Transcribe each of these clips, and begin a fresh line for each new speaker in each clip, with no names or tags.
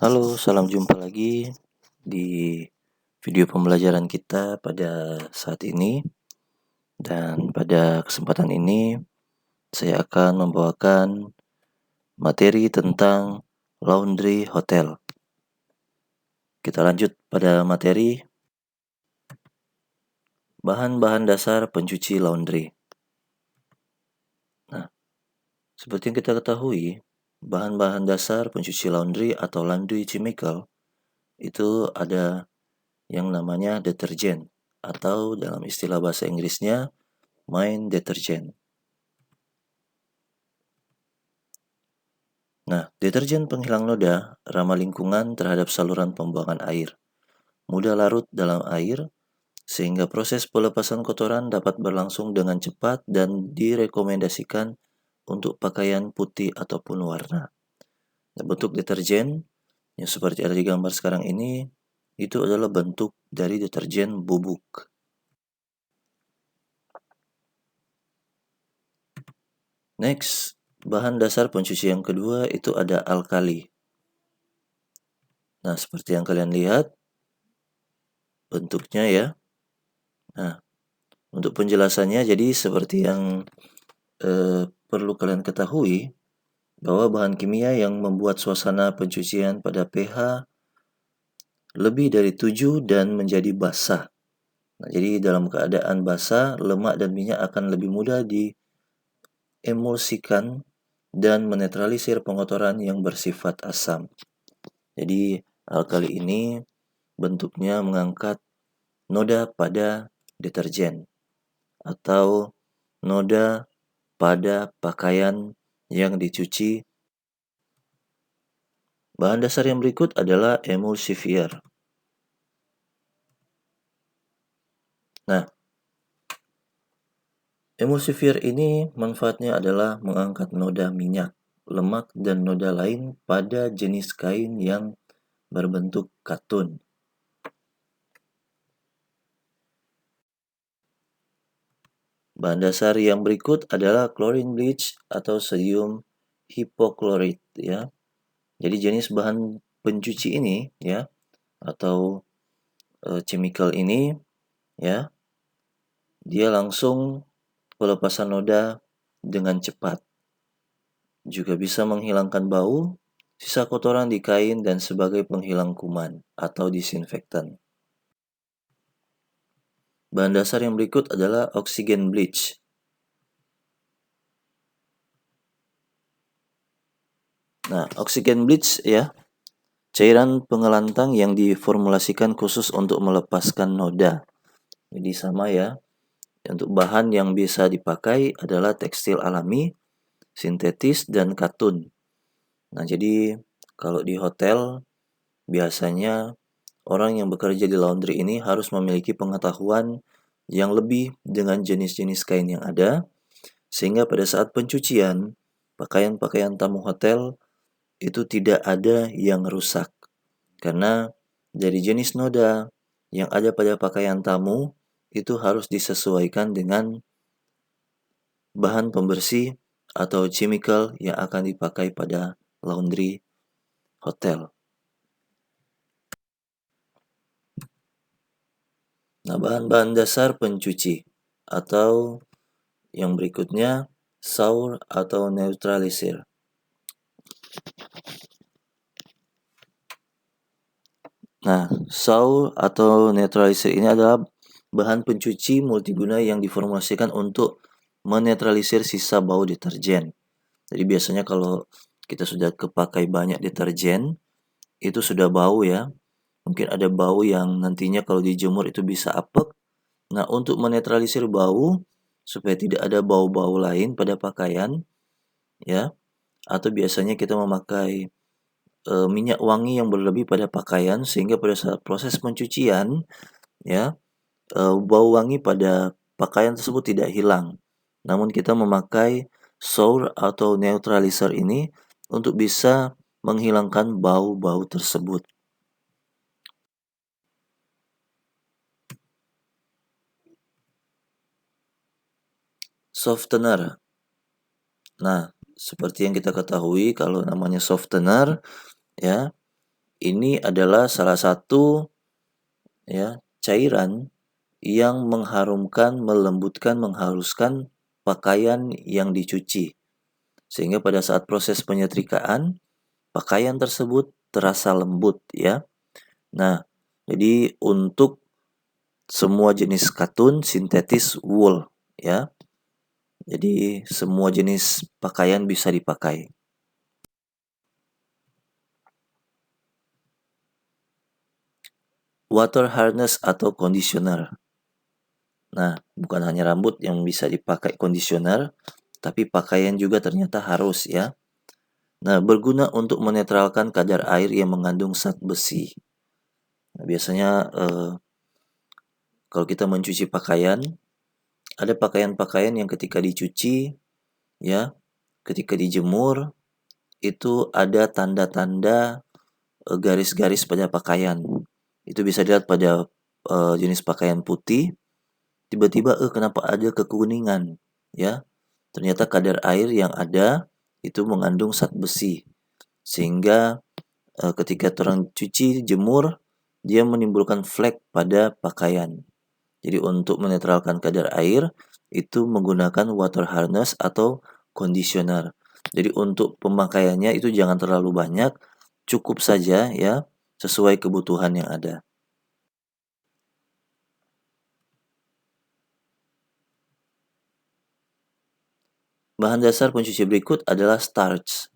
Halo, salam jumpa lagi di video pembelajaran kita pada saat ini. Dan pada kesempatan ini, saya akan membawakan materi tentang laundry hotel. Kita lanjut pada materi bahan-bahan dasar pencuci laundry. Nah, seperti yang kita ketahui, bahan-bahan dasar pencuci laundry atau laundry chemical itu ada yang namanya deterjen atau dalam istilah bahasa Inggrisnya main deterjen. Nah, deterjen penghilang noda ramah lingkungan terhadap saluran pembuangan air, mudah larut dalam air, sehingga proses pelepasan kotoran dapat berlangsung dengan cepat dan direkomendasikan untuk pakaian putih ataupun warna. Nah, bentuk deterjen yang seperti ada di gambar sekarang ini, itu adalah bentuk dari deterjen bubuk. Next, bahan dasar pencuci yang kedua itu ada alkali. Nah, seperti yang kalian lihat bentuknya ya. Nah, untuk penjelasannya jadi seperti yang perlu kalian ketahui bahwa bahan kimia yang membuat suasana pencucian pada pH lebih dari 7 dan menjadi basah. Nah, jadi dalam keadaan basah, lemak dan minyak akan lebih mudah diemulsikan dan menetralisir pengotoran yang bersifat asam. Jadi alkali ini bentuknya mengangkat noda pada deterjen atau noda pada pakaian yang dicuci. Bahan dasar yang berikut adalah emulsifier. Nah, emulsifier ini manfaatnya adalah mengangkat noda minyak, lemak, dan noda lain pada jenis kain yang berbentuk katun. Bahan dasar yang berikut adalah chlorine bleach atau sodium hipochlorite ya. Jadi jenis bahan pencuci ini ya atau chemical ini ya, dia langsung pelepasan noda dengan cepat. Juga bisa menghilangkan bau, sisa kotoran di kain dan sebagai penghilang kuman atau disinfektan. Bahan dasar yang berikut adalah oxygen bleach. Nah, oxygen bleach ya, cairan pengelantang yang diformulasikan khusus untuk melepaskan noda. Jadi sama ya, untuk bahan yang bisa dipakai adalah tekstil alami, sintetis, dan katun. Nah, jadi kalau di hotel biasanya orang yang bekerja di laundry ini harus memiliki pengetahuan yang lebih dengan jenis-jenis kain yang ada, sehingga pada saat pencucian, pakaian-pakaian tamu hotel itu tidak ada yang rusak. Karena dari jenis noda yang ada pada pakaian tamu itu harus disesuaikan dengan bahan pembersih atau chemical yang akan dipakai pada laundry hotel. Nah, bahan-bahan dasar pencuci atau yang berikutnya sour atau neutralisir. Nah, sour atau neutralisir ini adalah bahan pencuci multiguna yang diformulasikan untuk menetralisir sisa bau deterjen. Jadi biasanya kalau kita sudah kepakai banyak deterjen, itu sudah bau ya. Mungkin ada bau yang nantinya kalau dijemur itu bisa apek. Nah, untuk menetralisir bau supaya tidak ada bau-bau lain pada pakaian ya, atau biasanya kita memakai minyak wangi yang berlebih pada pakaian sehingga pada saat proses pencucian ya, bau wangi pada pakaian tersebut tidak hilang. Namun kita memakai sour atau neutralizer ini untuk bisa menghilangkan bau-bau tersebut. Softener. Nah, seperti yang kita ketahui kalau namanya softener ya, ini adalah salah satu ya cairan yang mengharumkan, melembutkan, menghaluskan pakaian yang dicuci. Sehingga pada saat proses penyetrikaan, pakaian tersebut terasa lembut ya. Nah, jadi untuk semua jenis katun sintetis wool ya. Jadi semua jenis pakaian bisa dipakai. Water harness atau conditioner. Nah, bukan hanya rambut yang bisa dipakai conditioner, tapi pakaian juga ternyata harus ya. Nah, berguna untuk menetralkan kadar air yang mengandung zat besi. Nah, biasanya kalau kita mencuci pakaian, ada pakaian-pakaian yang ketika dicuci ya, ketika dijemur itu ada tanda-tanda garis-garis pada pakaian. Itu bisa dilihat pada jenis pakaian putih, tiba-tiba kenapa ada kekuningan ya. Ternyata kadar air yang ada itu mengandung zat besi. Sehingga ketika orang cuci, jemur, dia menimbulkan flek pada pakaian. Jadi untuk menetralkan kadar air itu menggunakan water harness atau conditioner. Jadi untuk pemakaiannya itu jangan terlalu banyak, cukup saja ya, sesuai kebutuhan yang ada. Bahan dasar pencuci berikut adalah starch.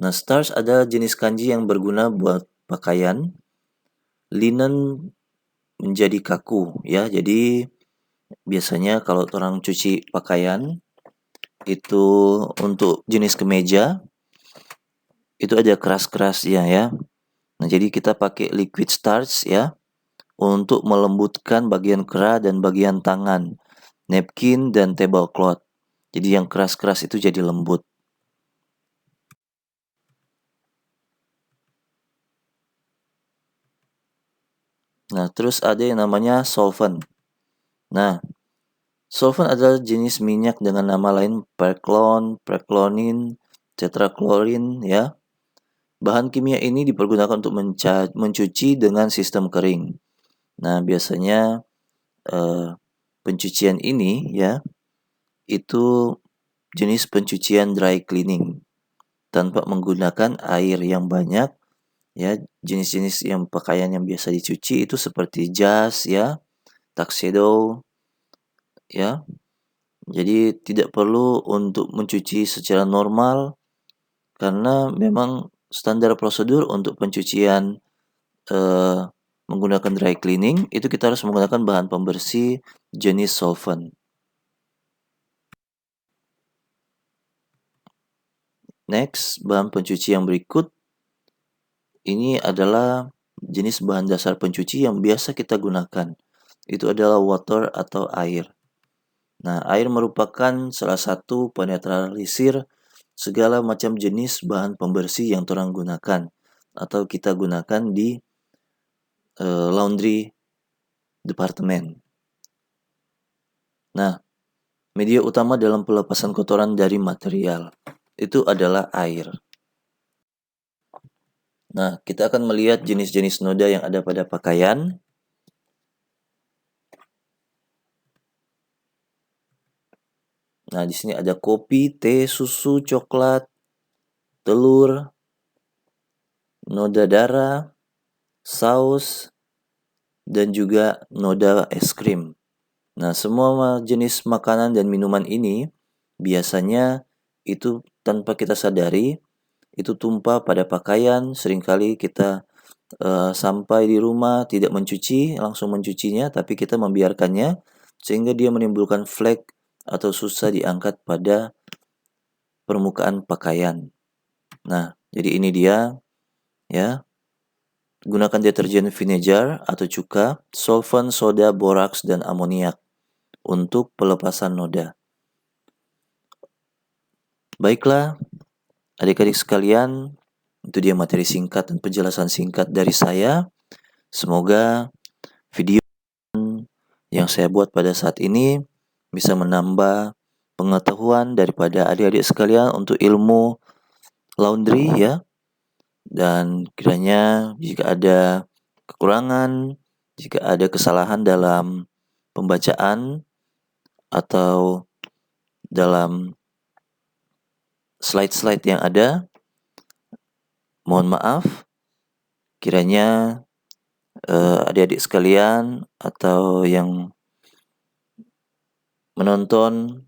Nah, starch adalah jenis kanji yang berguna buat pakaian. Linen menjadi kaku ya. Jadi biasanya kalau orang cuci pakaian itu untuk jenis kemeja itu ada keras-kerasnya ya. Nah, jadi kita pakai liquid starch ya untuk melembutkan bagian kera dan bagian tangan, napkin dan tablecloth. Jadi yang keras-keras itu jadi lembut. Nah, terus ada yang namanya solvent. Nah, solvent adalah jenis minyak dengan nama lain perklon, perklonin, tetrachlorine ya. Bahan kimia ini dipergunakan untuk mencuci dengan sistem kering. Nah, biasanya pencucian ini ya itu jenis pencucian dry cleaning tanpa menggunakan air yang banyak ya. Jenis-jenis yang pakaian yang biasa dicuci itu seperti jas ya, tuxedo ya. Jadi tidak perlu untuk mencuci secara normal karena memang standar prosedur untuk pencucian menggunakan dry cleaning itu kita harus menggunakan bahan pembersih jenis solvent. Next, bahan pencuci yang berikut ini adalah jenis bahan dasar pencuci yang biasa kita gunakan. Itu adalah water atau air. Nah, air merupakan salah satu penetralisir segala macam jenis bahan pembersih yang orang gunakan atau kita gunakan di laundry departemen. Nah, media utama dalam pelepasan kotoran dari material itu adalah air. Nah, kita akan melihat jenis-jenis noda yang ada pada pakaian. Nah, di sini ada kopi, teh, susu, coklat, telur, noda darah, saus, dan juga noda es krim. Nah, semua jenis makanan dan minuman ini biasanya itu tanpa kita sadari itu tumpah pada pakaian. Seringkali kita sampai di rumah tidak langsung mencucinya, tapi kita membiarkannya sehingga dia menimbulkan flek atau susah diangkat pada permukaan pakaian. Nah, jadi ini dia ya. Gunakan deterjen vinegar atau cuka, solvent, soda, boraks, dan amoniak untuk pelepasan noda. Baiklah, adik-adik sekalian, itu dia materi singkat dan penjelasan singkat dari saya. Semoga video yang saya buat pada saat ini bisa menambah pengetahuan daripada adik-adik sekalian untuk ilmu laundry ya. Dan kiranya jika ada kekurangan, jika ada kesalahan dalam pembacaan atau dalam slide-slide yang ada, mohon maaf. Kiranya adik-adik sekalian atau yang menonton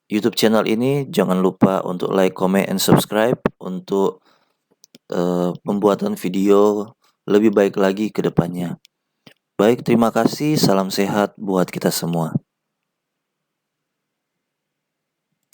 YouTube channel ini jangan lupa untuk like, comment, and subscribe untuk pembuatan video lebih baik lagi ke depannya. Baik, terima kasih. Salam sehat buat kita semua.